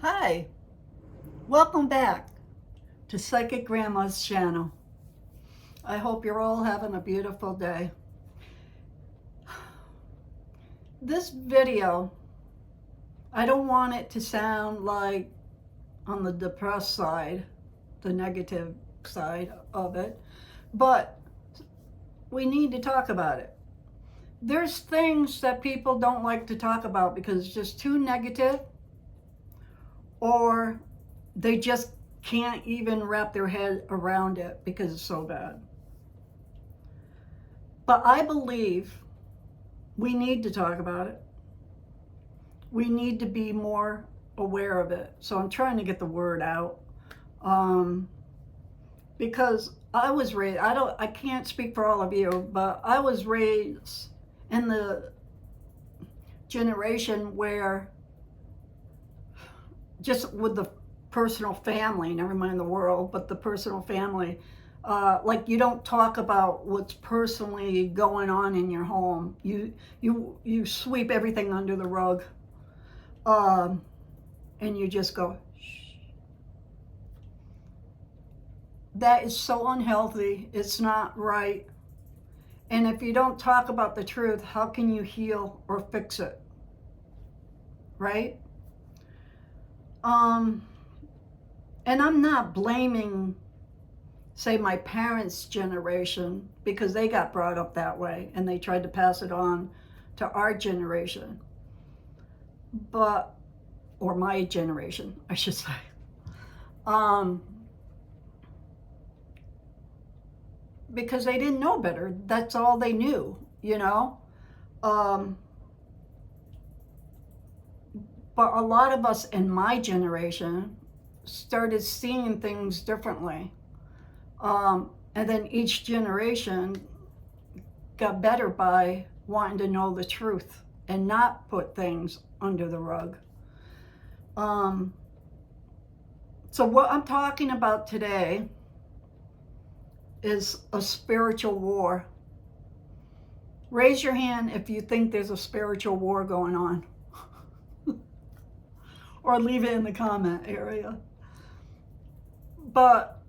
Hi, welcome back to Psychic Grandma's channel. I hope you're all having a beautiful day. This video, I don't want it to sound like on the depressed side, the negative side of it, but we need to talk about it. There's things that people don't like to talk about because it's just too negative, or they just can't even wrap their head around it because it's so bad. But I believe we need to talk about it. We need to be more aware of it. So I'm trying to get the word out. Because I was raised, I can't speak for all of you, but I was raised in the generation where, just with the personal family, never mind the world, but the personal family, like you don't talk about what's personally going on in your home. You sweep everything under the rug, and you just go, shh. That is so unhealthy. It's not right. And if you don't talk about the truth, how can you heal or fix it? Right? And I'm not blaming, say, my parents' generation, because they got brought up that way and they tried to pass it on to our generation. But, or my generation, I should say. Because they didn't know better. That's all they knew, you know? But a lot of us in my generation started seeing things differently. And then each generation got better by wanting to know the truth and not put things under the rug. So what I'm talking about today is a spiritual war. Raise your hand if you think there's a spiritual war going on. Or leave it in the comment area. But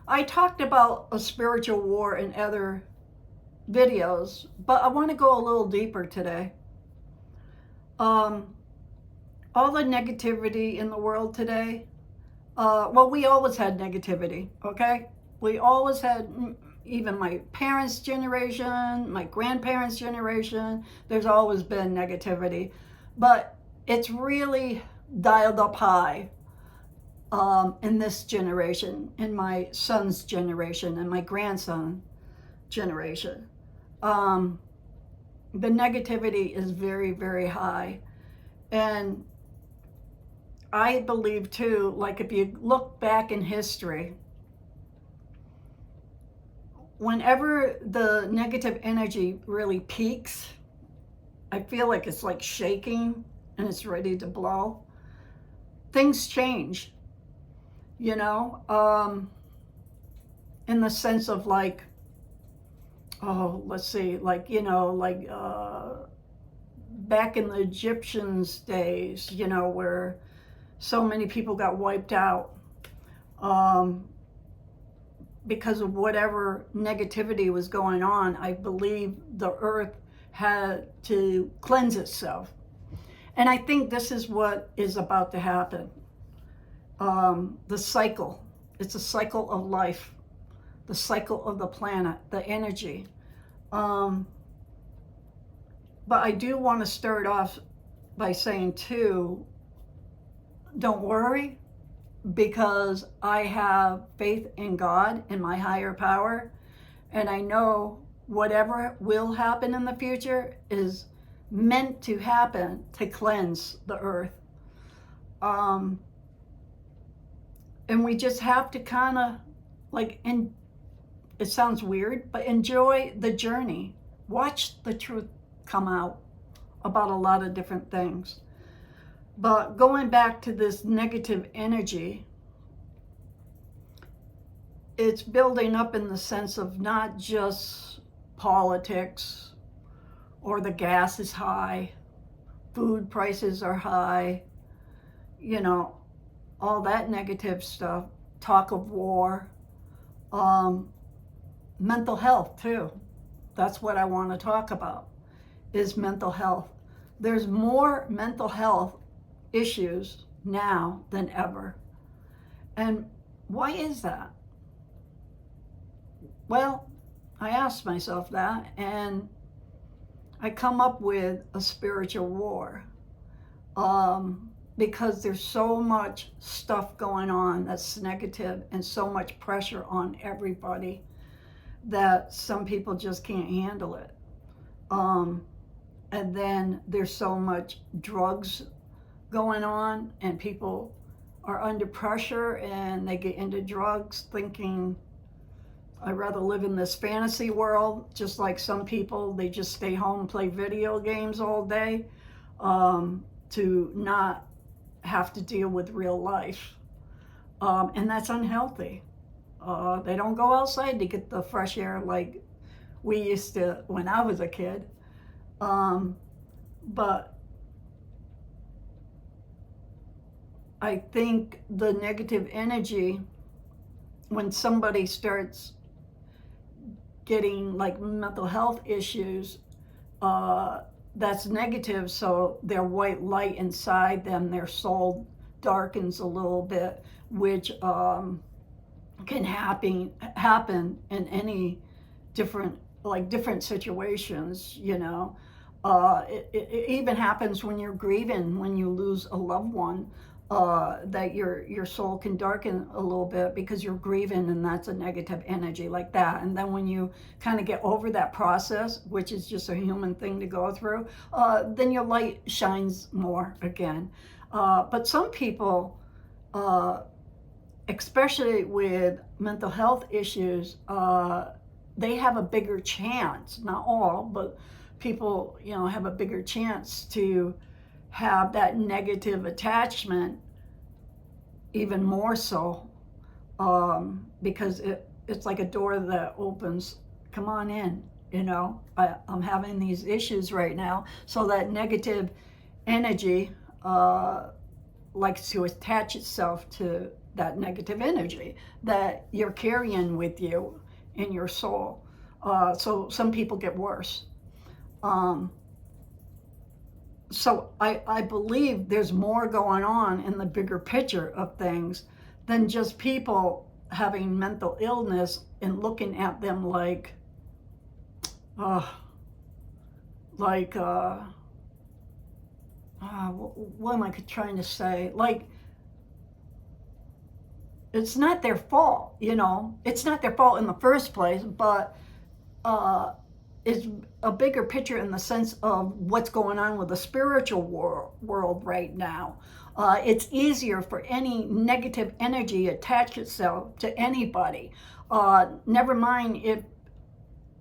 I talked about a spiritual war in other videos, but I want to go a little deeper today. All the negativity in the world today, well, we always had negativity, okay? We always had, even my parents' generation, my grandparents' generation, there's always been negativity. But it's really dialed up high in this generation, in my son's generation, and my grandson generation. The negativity is very, very high. And I believe too, like if you look back in history, whenever the negative energy really peaks, I feel like it's like shaking and it's ready to blow. Things change, you know, in the sense of like, oh, let's see, like, you know, like back in the Egyptians' days, you know, where so many people got wiped out because of whatever negativity was going on. I believe the earth had to cleanse itself. And I think this is what is about to happen. The cycle. It's a cycle of life. The cycle of the planet, the energy. But I do want to start off by saying too, don't worry, because I have faith in God and my higher power. And I know whatever will happen in the future is meant to happen to cleanse the earth. And we just have to kind of like, and it sounds weird, but enjoy the journey. Watch the truth come out about a lot of different things. But going back to this negative energy, it's building up in the sense of not just politics or the gas is high food prices are high, you know, all that negative stuff, talk of war, um, mental health too. That's what I want to talk about, is mental health. There's more mental health issues now than ever. And why is that? Well, I asked myself that, and I come up with a spiritual war. Because there's so much stuff going on that's negative and so much pressure on everybody that some people just can't handle it. Um, and then there's so much drugs going on, and people are under pressure and they get into drugs thinking, I'd rather live in this fantasy world. Just like some people, they just stay home and play video games all day, to not have to deal with real life. And that's unhealthy. They don't go outside to get the fresh air like we used to when I was a kid. But I think the negative energy, when somebody starts getting like mental health issues, that's negative, so their white light inside them, their soul darkens a little bit, which can happen in any different situations, you know. It even happens when you're grieving, when you lose a loved one, that your soul can darken a little bit because you're grieving, and that's a negative energy like that. And then when you kind of get over that process, which is just a human thing to go through, then your light shines more again. But some people, especially with mental health issues, they have a bigger chance, not all, but people, you know, have a bigger chance to have that negative attachment even more so, because it's like a door that opens, come on in, you know, I'm having these issues right now. So that negative energy likes to attach itself to that negative energy that you're carrying with you in your soul. So some people get worse. So I believe there's more going on in the bigger picture of things than just people having mental illness and looking at them like, what am I trying to say? Like, it's not their fault, you know. It's not their fault in the first place, but it's a bigger picture in the sense of what's going on with the spiritual world right now. It's easier for any negative energy to attach itself to anybody. Never mind if,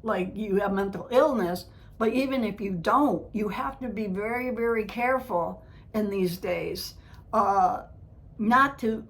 like, you have mental illness, but even if you don't, you have to be very, very careful in these days, not to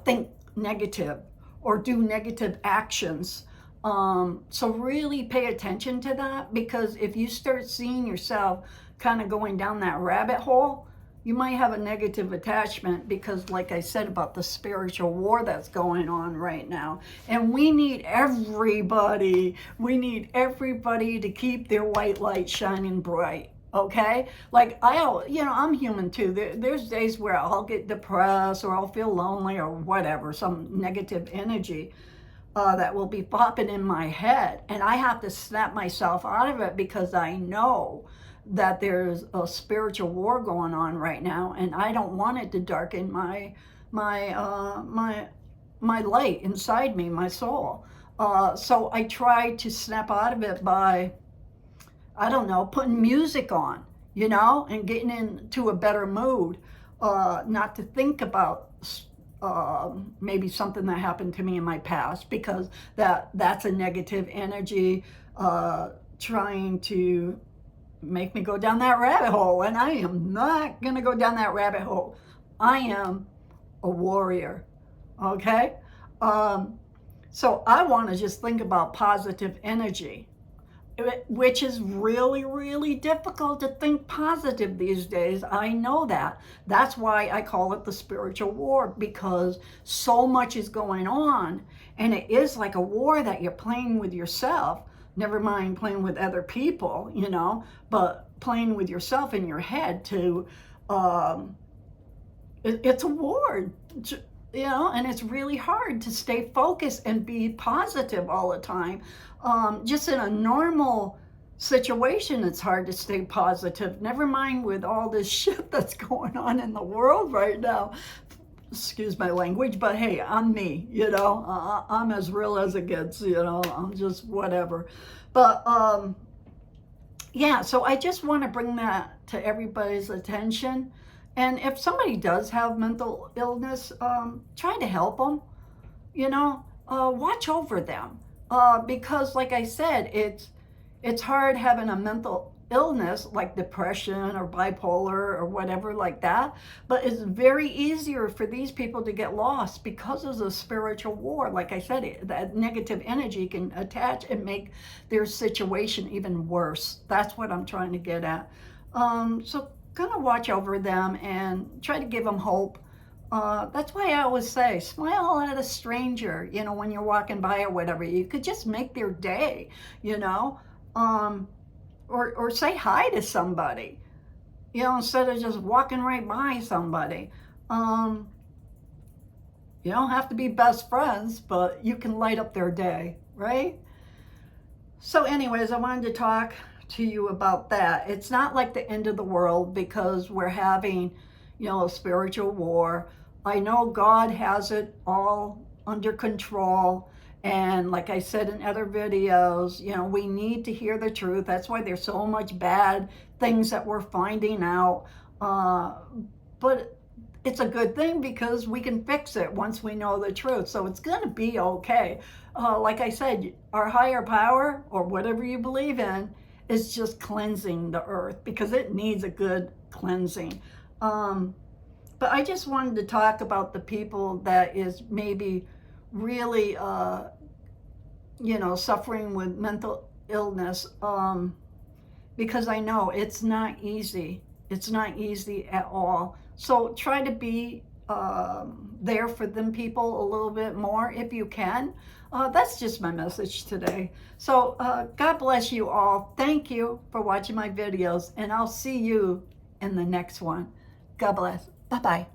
think negative or do negative actions. So really pay attention to that, because if you start seeing yourself kind of going down that rabbit hole, you might have a negative attachment, because like I said about the spiritual war that's going on right now. And we need everybody to keep their white light shining bright. Okay, like I'm human too. There's days where I'll get depressed, or I'll feel lonely, or whatever, some negative energy that will be popping in my head, and I have to snap myself out of it, because I know that there's a spiritual war going on right now, and I don't want it to darken my light inside me, my soul. So I try to snap out of it by, I don't know, putting music on, you know, and getting into a better mood, not to think about maybe something that happened to me in my past, because that's a negative energy trying to make me go down that rabbit hole, and I am not going to go down that rabbit hole. I am a warrior, okay? So I want to just think about positive energy. which is really, really difficult to think positive these days. I know that. That's why I call it the spiritual war, because so much is going on, and it is like a war that you're playing with yourself. Never mind playing with other people, but playing with yourself in your head to, um, it's a war, and it's really hard to stay focused and be positive all the time. Just in a normal situation, it's hard to stay positive. Never mind with all this shit that's going on in the world right now. Excuse my language, but hey, I'm me, I'm as real as it gets, I'm just whatever. But yeah, so I just want to bring that to everybody's attention. And if somebody does have mental illness, try to help them, watch over them. Because like I said, it's hard having a mental illness like depression or bipolar or whatever like that, but it's very easier for these people to get lost because of the spiritual war. Like I said, that negative energy can attach and make their situation even worse. That's what I'm trying to get at. So kind of watch over them and try to give them hope. That's why I always say, smile at a stranger, when you're walking by or whatever. You could just make their day, or say hi to somebody, instead of just walking right by somebody. You don't have to be best friends, but you can light up their day, right? So anyways, I wanted to talk to you about that. It's not like the end of the world because we're having, a spiritual war. I know God has it all under control. And like I said in other videos, we need to hear the truth. That's why there's so much bad things that we're finding out. But it's a good thing because we can fix it once we know the truth. So it's going to be okay. Like I said, our higher power, or whatever you believe in, is just cleansing the earth because it needs a good cleansing. But I just wanted to talk about the people that is maybe really, suffering with mental illness, because I know it's not easy. It's not easy at all. So try to be there for them people a little bit more if you can. That's just my message today. So God bless you all. Thank you for watching my videos, and I'll see you in the next one. God bless. Bye-bye.